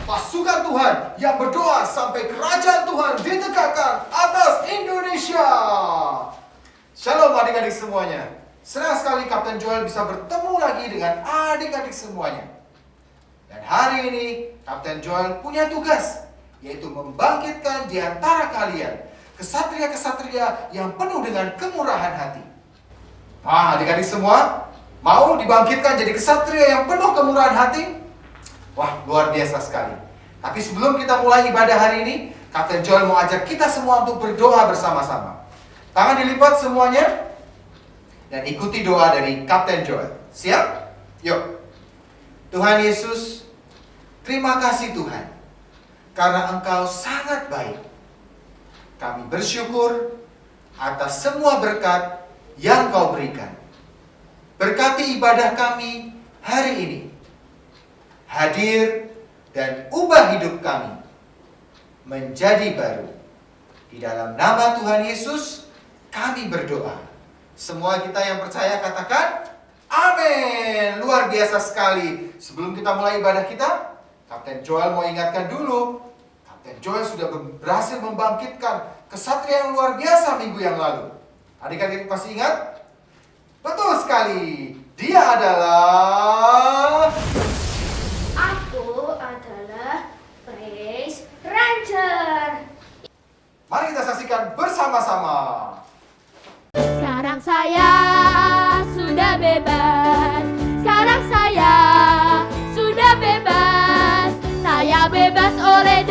pasukan Tuhan yang berdoa sampai kerajaan Tuhan ditegakkan atas Indonesia. Shalom adik-adik semuanya. Senang sekali Kapten Joel bisa bertemu lagi dengan adik-adik semuanya. Dan hari ini Kapten Joel punya tugas, yaitu membangkitkan di antara kalian kesatria-kesatria yang penuh dengan kemurahan hati. Adik-adik semua, mau dibangkitkan jadi kesatria yang penuh kemurahan hati? Wah, luar biasa sekali. Tapi sebelum kita mulai ibadah hari ini, Kapten Joel mau ajak kita semua untuk berdoa bersama-sama. Tangan dilipat semuanya, dan ikuti doa dari Kapten Joel. Siap? Yuk. Tuhan Yesus, terima kasih Tuhan, karena Engkau sangat baik. Kami bersyukur atas semua berkat yang Kau berikan. Berkati ibadah kami hari ini. Hadir dan ubah hidup kami menjadi baru. Di dalam nama Tuhan Yesus, kami berdoa. Semua kita yang percaya katakan, amin. Luar biasa sekali. Sebelum kita mulai ibadah kita, Kapten Joel mau ingatkan dulu. Kapten Joel sudah berhasil membangkitkan kesatria yang luar biasa minggu yang lalu. Adik-adik pasti ingat? Betul sekali. Dia adalah... Aku adalah Praise Ranger. Mari kita saksikan bersama-sama. Sekarang saya sudah bebas. Sekarang saya sudah bebas. Saya bebas oleh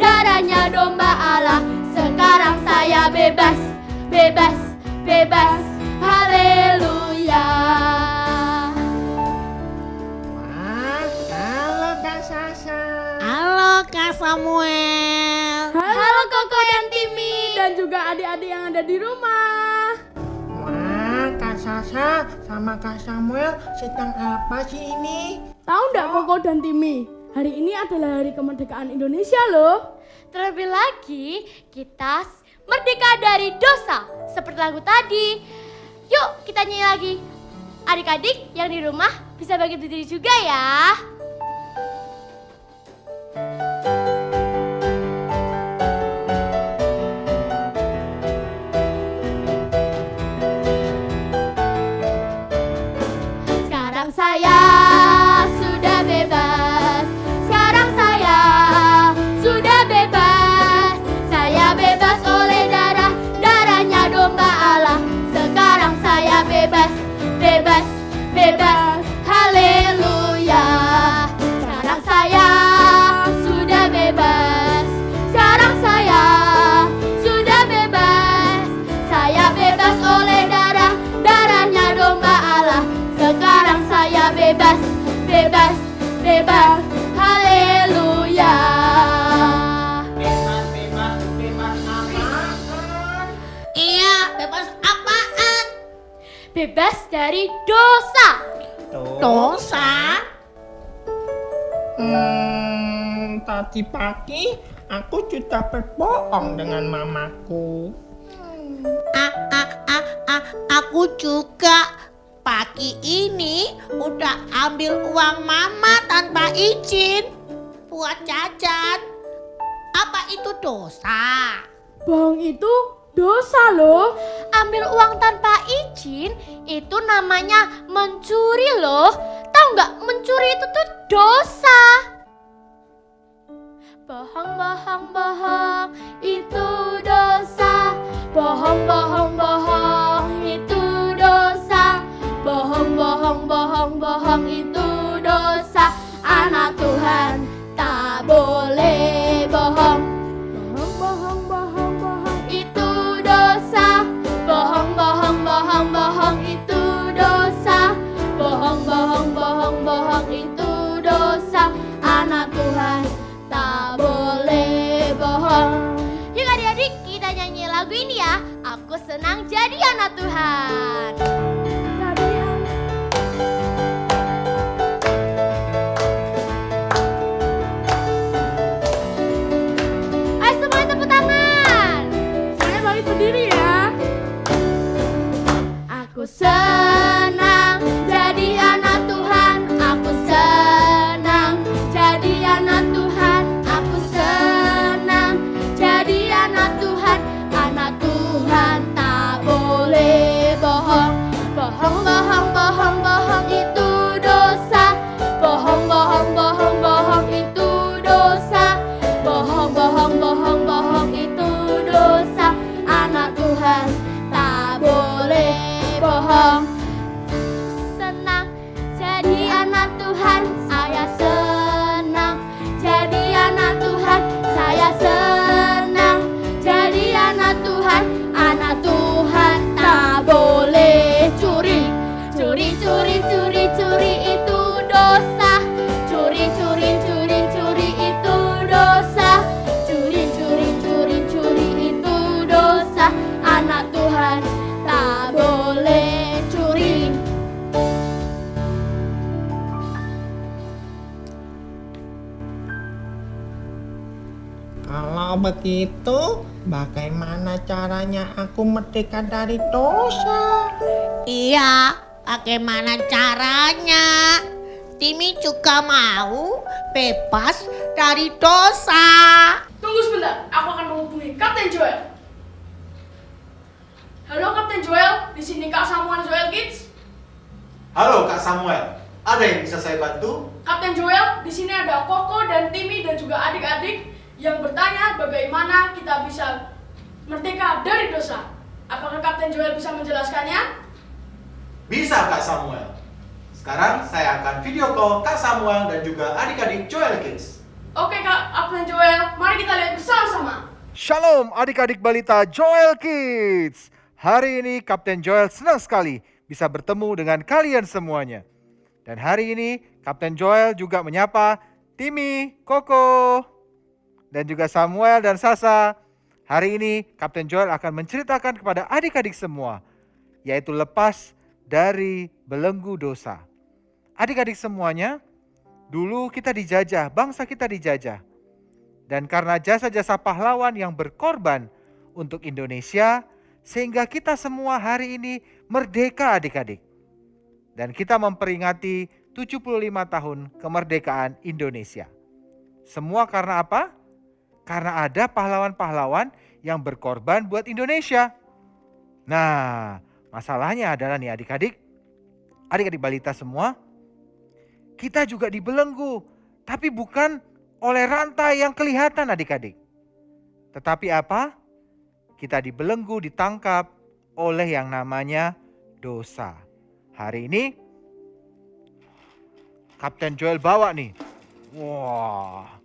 darahnya domba Allah. Sekarang saya bebas, bebas, bebas. Haleluya. Halo Kak Sasha. Halo Kak Samuel. Halo Koko dan Timi dan juga adik-adik yang ada di rumah. Wah, Kak Sasha sama Kak Samuel sedang apa sih ini? Tahu nggak Koko dan Timi? Hari ini adalah hari kemerdekaan Indonesia loh. Terlebih lagi, kita merdeka dari dosa. Seperti lagu tadi. Yuk, kita nyanyi lagi. Adik-adik yang di rumah bisa bagi berdiri juga ya. Sekarang saya sudah bebas. Sekarang saya sudah bebas. Saya bebas oleh darahnya domba Allah. Sekarang saya bebas, bebas, bebas. Haleluya. Sekarang saya sudah bebas. Sekarang saya sudah bebas. Saya bebas oleh darahnya domba Allah. Sekarang saya bebas, bebas, bebas. Haleluya. Bebas apaan? Iya, bebas apaan? Bebas dari dosa. Dosa? Tadi pagi aku sudah berbohong dengan mamaku. Aku juga pagi ini udah ambil uang mama tanpa izin buat jajan. Apa itu dosa? Bohong itu dosa loh. Ambil uang tanpa izin itu namanya mencuri loh. Tahu nggak, mencuri itu tuh dosa. Bohong, bohong, bohong itu dosa. Bohong, bohong, bohong itu dosa. Bohong, bohong, bohong, bohong itu dosa. Anak Tuhan tak boleh bohong. Bohong, bohong, bohong, bohong itu dosa. Bohong, bohong, bohong, bohong itu dosa. Bohong, bohong, bohong, bohong itu dosa. Anak Tuhan tak boleh bohong. Yuk adik-adik, kita nyanyi lagu ini ya. Aku senang jadi anak Tuhan. Ayo semuanya tepuk tangan. Saya balik berdiri ya. Aku senang jadi anak Tuhan. Aku senang jadi anak Tuhan. Kalau begitu, bagaimana caranya aku merdeka dari dosa? Iya, bagaimana caranya? Timmy juga mau bebas dari dosa. Tunggu sebentar, aku akan menghubungi Kapten Joel. Halo Kapten Joel, di sini Kak Samuel Joel Kids. Halo Kak Samuel, ada yang bisa saya bantu? Kapten Joel, di sini ada Koko dan Timmy dan juga adik-adik yang bertanya bagaimana kita bisa merdeka dari dosa. Apakah Kapten Joel bisa menjelaskannya? Bisa Kak Samuel. Sekarang saya akan video call Kak Samuel dan juga adik-adik Joel Kids. Oke Kapten Joel, mari kita lihat bersama-sama. Shalom adik-adik balita Joel Kids. Hari ini Kapten Joel senang sekali bisa bertemu dengan kalian semuanya. Dan hari ini Kapten Joel juga menyapa Timmy, Koko, dan juga Samuel dan Sasa. Hari ini Kapten Joel akan menceritakan kepada adik-adik semua, yaitu lepas dari belenggu dosa. Adik-adik semuanya, dulu kita dijajah, bangsa kita dijajah. Dan karena jasa-jasa pahlawan yang berkorban untuk Indonesia, sehingga kita semua hari ini merdeka adik-adik. Dan kita memperingati 75 tahun kemerdekaan Indonesia. Semua karena apa? Karena ada pahlawan-pahlawan yang berkorban buat Indonesia. Nah, masalahnya adalah nih adik-adik balita semua, kita juga dibelenggu, tapi bukan oleh rantai yang kelihatan adik-adik. Tetapi apa? Kita dibelenggu, ditangkap oleh yang namanya dosa. Hari ini Kapten Joel bawa nih. Wah.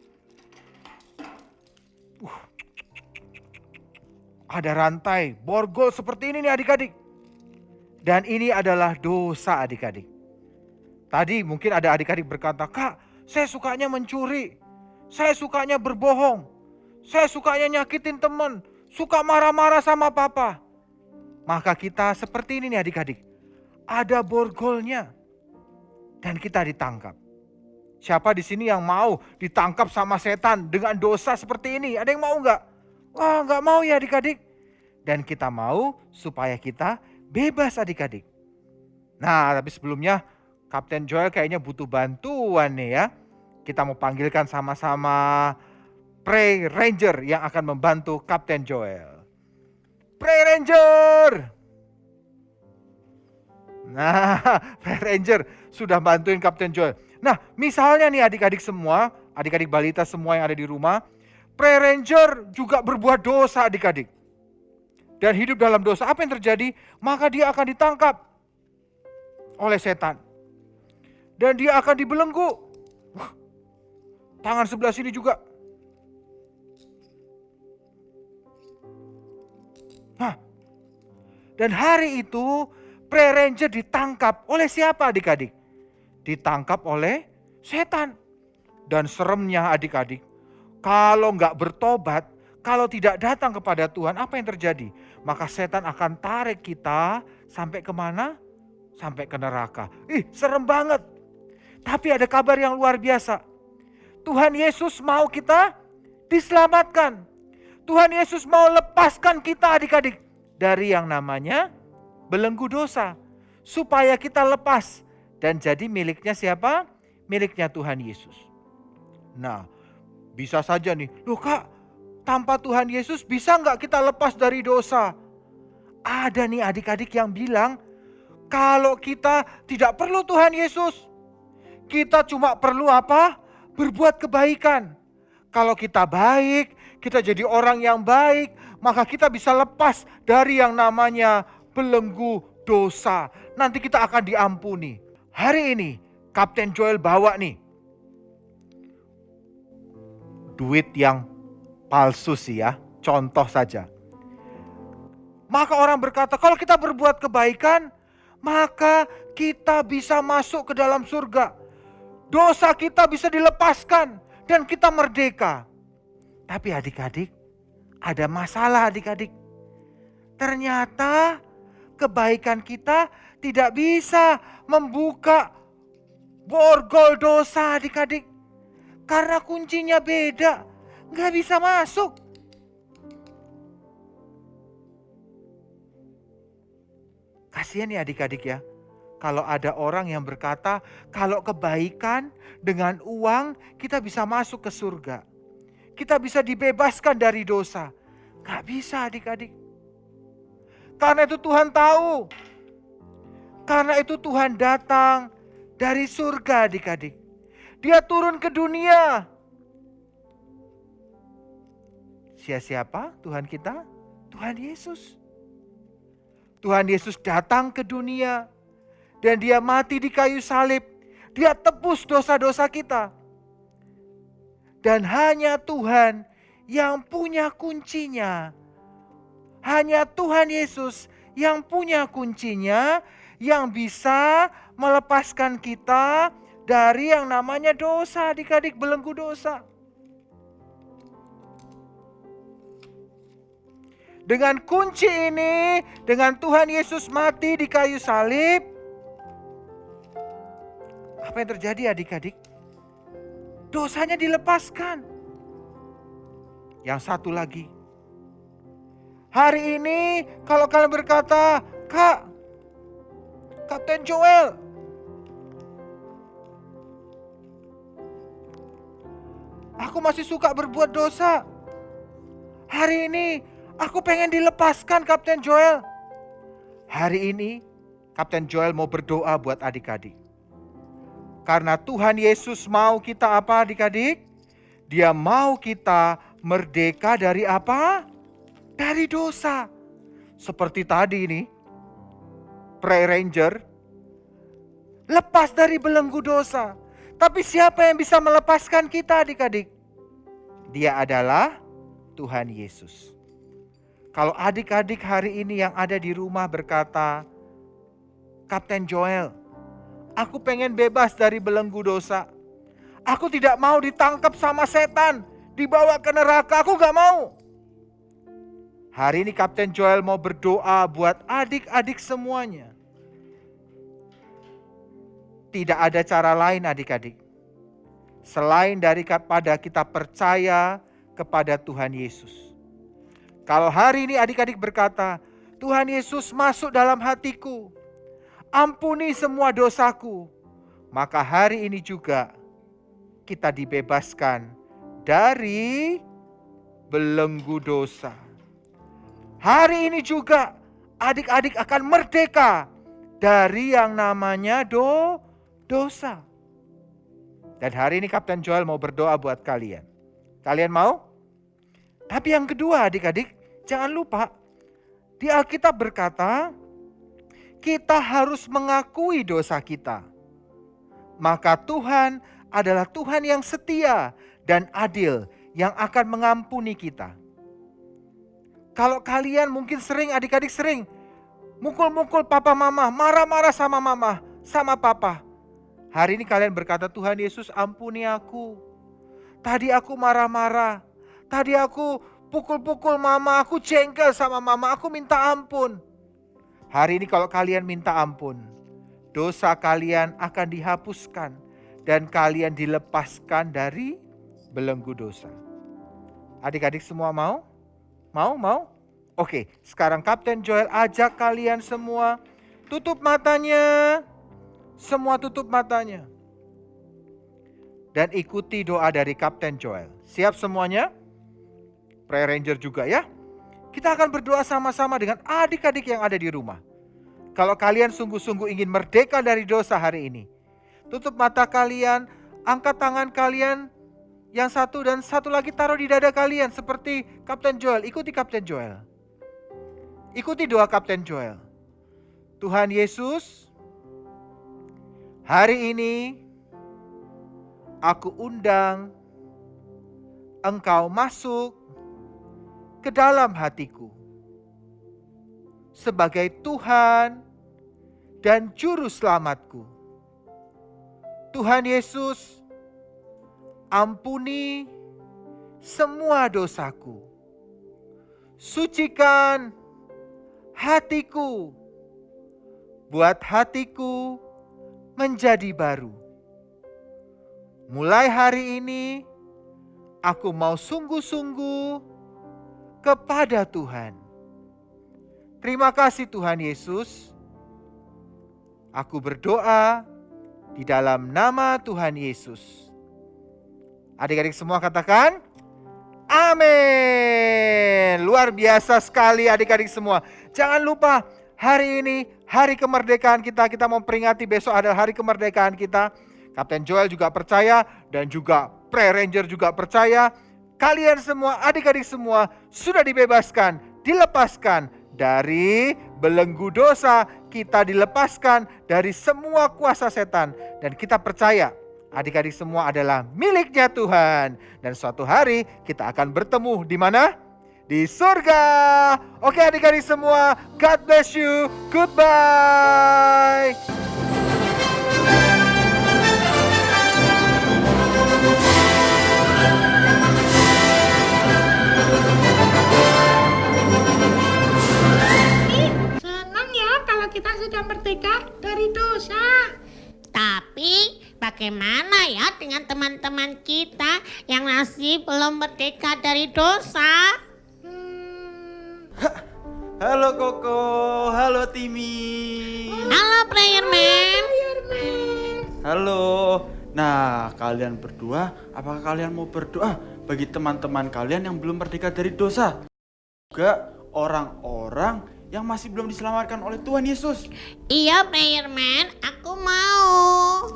Ada rantai borgol seperti ini nih adik-adik. Dan ini adalah dosa adik-adik. Tadi mungkin ada adik-adik berkata, "Kak, saya sukanya mencuri. Saya sukanya berbohong. Saya sukanya nyakitin teman. Suka marah-marah sama papa." Maka kita seperti ini nih adik-adik. Ada borgolnya. Dan kita ditangkap. Siapa di sini yang mau ditangkap sama setan dengan dosa seperti ini? Ada yang mau nggak? Wah, nggak mau ya adik-adik. Dan kita mau supaya kita bebas adik-adik. Nah, tapi sebelumnya Kapten Joel kayaknya butuh bantuan nih ya. Kita mau panggilkan sama-sama Pray Ranger yang akan membantu Kapten Joel. Pray Ranger! Nah, Pray Ranger sudah bantuin Kapten Joel. Nah, misalnya nih adik-adik semua, adik-adik balita semua yang ada di rumah, Pray Ranger juga berbuat dosa adik-adik. Dan hidup dalam dosa, apa yang terjadi? Maka dia akan ditangkap oleh setan. Dan dia akan dibelenggu. Tangan sebelah sini juga. Nah, dan hari itu Pray Ranger ditangkap oleh siapa adik-adik? Ditangkap oleh setan. Dan seremnya adik-adik, kalau nggak bertobat, kalau tidak datang kepada Tuhan, apa yang terjadi? Maka setan akan tarik kita sampai kemana? Sampai ke neraka. Serem banget. Tapi ada kabar yang luar biasa. Tuhan Yesus mau kita diselamatkan. Tuhan Yesus mau lepaskan kita adik-adik dari yang namanya belenggu dosa. Supaya kita lepas dan jadi miliknya siapa? Miliknya Tuhan Yesus. Nah, bisa saja nih, loh Kak, tanpa Tuhan Yesus bisa nggak kita lepas dari dosa? Ada nih adik-adik yang bilang, kalau kita tidak perlu Tuhan Yesus, kita cuma perlu apa? Berbuat kebaikan. Kalau kita baik, kita jadi orang yang baik, maka kita bisa lepas dari yang namanya belenggu dosa. Nanti kita akan diampuni. Hari ini Kapten Joel bawa nih duit yang palsu sih ya, contoh saja. Maka orang berkata, kalau kita berbuat kebaikan, maka kita bisa masuk ke dalam surga. Dosa kita bisa dilepaskan dan kita merdeka. Tapi adik-adik, ada masalah adik-adik. Ternyata kebaikan kita tidak bisa membuka borgol dosa adik-adik. Karena kuncinya beda. nggak bisa masuk. Kasihan ya adik-adik ya. Kalau ada orang yang berkata, kalau kebaikan dengan uang kita bisa masuk ke surga. Kita bisa dibebaskan dari dosa. Gak bisa adik-adik. Karena itu Tuhan tahu. Karena itu Tuhan datang dari surga adik-adik. Dia turun ke dunia. Siapa Tuhan kita? Tuhan Yesus. Tuhan Yesus datang ke dunia. Dan dia mati di kayu salib. Dia tebus dosa-dosa kita. Dan hanya Tuhan yang punya kuncinya. Hanya Tuhan Yesus yang punya kuncinya. Yang bisa melepaskan kita dari yang namanya dosa, adik-adik, belenggu dosa. Dengan kunci ini, dengan Tuhan Yesus mati di kayu salib, apa yang terjadi adik-adik? Dosanya dilepaskan. Yang satu lagi. Hari ini kalau kalian berkata, Kak, Kapten Joel, aku masih suka berbuat dosa. Hari ini aku pengen dilepaskan Kapten Joel. Hari ini Kapten Joel mau berdoa buat adik-adik. Karena Tuhan Yesus mau kita apa adik-adik? Dia mau kita merdeka dari apa? Dari dosa. Seperti tadi ini, Prayer Ranger lepas dari belenggu dosa. Tapi siapa yang bisa melepaskan kita adik-adik? Dia adalah Tuhan Yesus. Kalau adik-adik hari ini yang ada di rumah berkata, Kapten Joel, aku pengen bebas dari belenggu dosa. Aku tidak mau ditangkap sama setan, dibawa ke neraka, aku gak mau. Hari ini Kapten Joel mau berdoa buat adik-adik semuanya. Tidak ada cara lain adik-adik. Selain daripada kita percaya kepada Tuhan Yesus. Kalau hari ini adik-adik berkata, Tuhan Yesus masuk dalam hatiku. Ampuni semua dosaku. Maka hari ini juga kita dibebaskan dari belenggu dosa. Hari ini juga adik-adik akan merdeka dari yang namanya dosa. Dan hari ini Kapten Joel mau berdoa buat kalian. Kalian mau? Tapi yang kedua adik-adik, jangan lupa. Di Alkitab berkata, kita harus mengakui dosa kita. Maka Tuhan adalah Tuhan yang setia dan adil yang akan mengampuni kita. Kalau kalian mungkin sering, adik-adik sering mukul-mukul papa mama, marah-marah sama mama, sama papa. Hari ini kalian berkata, Tuhan Yesus ampuni aku. Tadi aku marah-marah. Tadi aku pukul-pukul mama, aku jengkel sama mama, aku minta ampun. Hari ini kalau kalian minta ampun, dosa kalian akan dihapuskan. Dan kalian dilepaskan dari belenggu dosa. Adik-adik semua mau? Mau? Oke, sekarang Kapten Joel ajak kalian semua tutup matanya. Semua tutup matanya. Dan ikuti doa dari Kapten Joel. Siap semuanya? Prayer Ranger juga ya. Kita akan berdoa sama-sama dengan adik-adik yang ada di rumah. Kalau kalian sungguh-sungguh ingin merdeka dari dosa hari ini, tutup mata kalian, angkat tangan kalian, yang satu dan satu lagi taruh di dada kalian seperti Kapten Joel. Ikuti Kapten Joel. Ikuti doa Kapten Joel. Tuhan Yesus, hari ini aku undang Engkau masuk ke dalam hatiku sebagai Tuhan dan Juru Selamatku. Tuhan Yesus, ampuni semua dosaku. Sucikan hatiku. Buat hatiku menjadi baru. Mulai hari ini, aku mau sungguh-sungguh kepada Tuhan. Terima kasih Tuhan Yesus. Aku berdoa di dalam nama Tuhan Yesus. Adik-adik semua katakan, amin. Luar biasa sekali adik-adik semua. Jangan lupa hari ini hari kemerdekaan kita. Kita mau peringati besok adalah hari kemerdekaan kita. Kapten Joel juga percaya dan juga Pre-Ranger juga percaya. Kalian semua, adik-adik semua sudah dibebaskan, dilepaskan dari belenggu dosa. Kita dilepaskan dari semua kuasa setan. Dan kita percaya adik-adik semua adalah miliknya Tuhan. Dan suatu hari kita akan bertemu di mana? Di surga. Oke adik-adik semua, God bless you. Goodbye. Senang ya kalau kita sudah merdeka dari dosa. Tapi bagaimana ya dengan teman-teman kita yang masih belum merdeka dari dosa? Halo Koko, halo Timmy. Halo Playerman. Halo. Nah, kalian berdua, apakah kalian mau berdoa bagi teman-teman kalian yang belum merdeka dari dosa? Juga orang-orang yang masih belum diselamatkan oleh Tuhan Yesus. Iya Playerman, aku mau.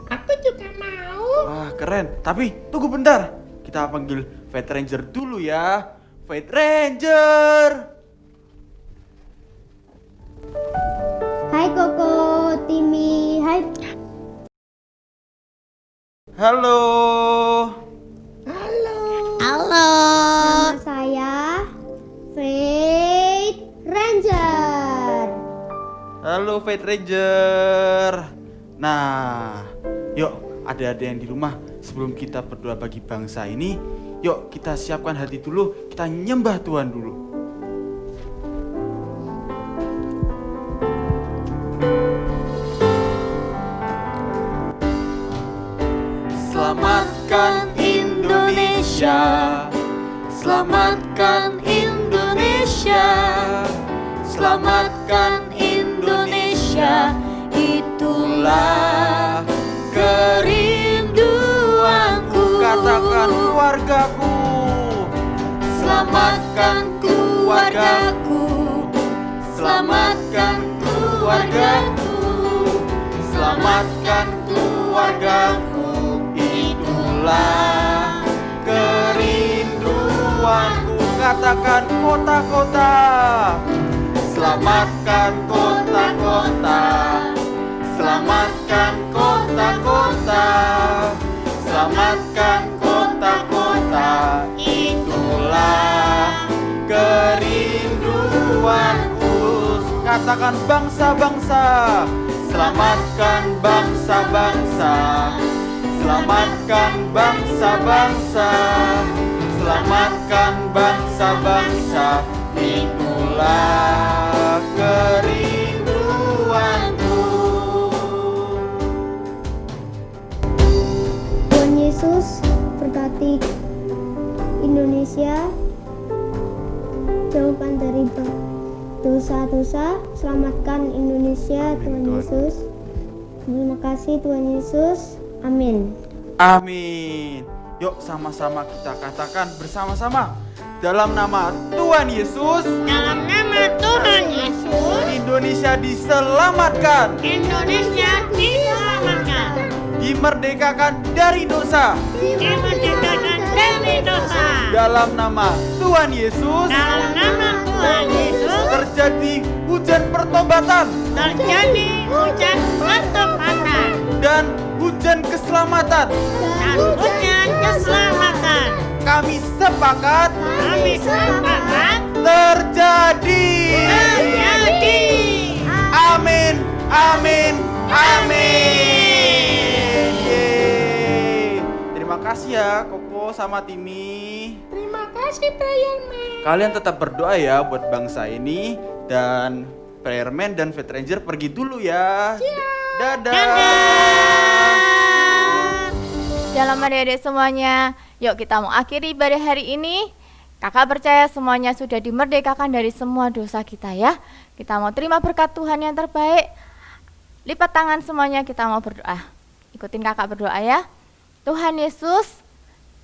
Aku juga mau. Wah, keren. Tapi tunggu bentar. Kita panggil Faith Ranger dulu ya. Faith Ranger. Hai Koko, Timmy, hai. Halo. Halo. Halo. Nama saya Faith Ranger. Halo Faith Ranger. Nah, yuk adik-adik yang di rumah, sebelum kita berdoa bagi bangsa ini, yuk kita siapkan hati dulu, kita nyembah Tuhan dulu. Selamatkan Indonesia, selamatkan Indonesia, selamatkan Indonesia, itulah kerinduanku. Katakan keluargaku, selamatkan keluargaku, selamatkan keluargaku, selamatkan keluargaku, itulah kerinduanku. Katakan kota-kota, selamatkan kota-kota, selamatkan kota-kota, selamatkan kota-kota, itulah kerinduanku. Katakan bangsa-bangsa, selamatkan bangsa-bangsa, selamatkan bangsa-bangsa, selamatkan bangsa-bangsa, itulah kerinduanku. Tuhan Yesus berkati Indonesia, jauhkan dari dosa-dosa, selamatkan Indonesia, Tuhan Yesus. Terima kasih Tuhan Yesus. Amin. Amin. Yuk sama-sama kita katakan bersama-sama. Dalam nama Tuhan Yesus, Dalam nama Tuhan Yesus, Indonesia diselamatkan, Indonesia diselamatkan, dimerdekakan dari dosa. dimerdekakan dari dosa. Dalam nama Tuhan Yesus, Dalam nama Tuhan Yesus, terjadi hujan pertobatan terjadi hujan pertobatan dan hujan keselamatan. dan hujan keselamatan. Kami sepakat Kami sepakat terjadi. terjadi. Amin, amin, amin. Yeay. Terima kasih ya Koko sama Timmy. Terima kasih Playerman. Kalian tetap berdoa ya buat bangsa ini. Dan Playerman dan Faith Ranger pergi dulu ya. Dadah. Shalom adik-adik semuanya. Yuk kita mau akhiri ibadah hari ini. Kakak percaya semuanya sudah dimerdekakan dari semua dosa kita ya. Kita mau terima berkat Tuhan yang terbaik. Lipat tangan semuanya, kita mau berdoa. Ikutin kakak berdoa ya. Tuhan Yesus,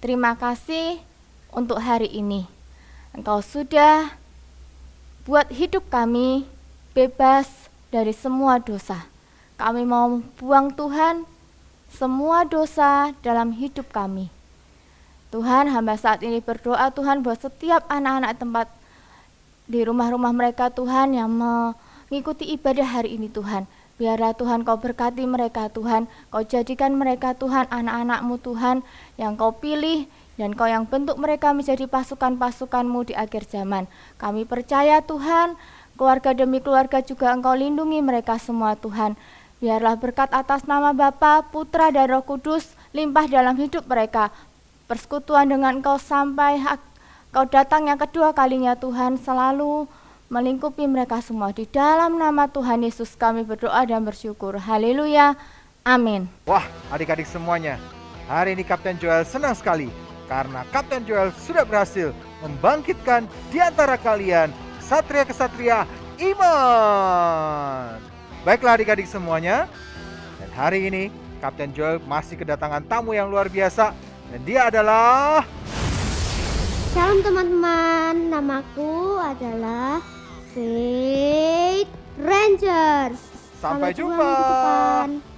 terima kasih untuk hari ini. Engkau sudah buat hidup kami bebas dari semua dosa. Kami mau buang Tuhan semua dosa dalam hidup kami. Tuhan, hamba saat ini berdoa Tuhan buat setiap anak-anak tempat di rumah-rumah mereka Tuhan yang mengikuti ibadah hari ini Tuhan. Biarlah Tuhan Kau berkati mereka Tuhan, Kau jadikan mereka Tuhan anak-anak-Mu Tuhan yang Kau pilih dan Kau yang bentuk mereka menjadi pasukan-pasukan-Mu di akhir zaman. Kami percaya Tuhan, keluarga demi keluarga juga Engkau lindungi mereka semua Tuhan. Biarlah berkat atas nama Bapa, Putra dan Roh Kudus limpah dalam hidup mereka. Persekutuan dengan Engkau sampai Kau datang yang kedua kalinya Tuhan selalu melingkupi mereka semua. Di dalam nama Tuhan Yesus kami berdoa dan bersyukur. Haleluya. Amin. Wah, adik-adik semuanya, hari ini Kapten Joel senang sekali karena Kapten Joel sudah berhasil membangkitkan di antara kalian kesatria-kesatria iman. Baiklah adik-adik semuanya, dan hari ini Kapten Joel masih kedatangan tamu yang luar biasa, dan dia adalah... Shalom teman-teman, namaku adalah Faith Rangers. Sampai Selamat pulang jumpa. minggu depan.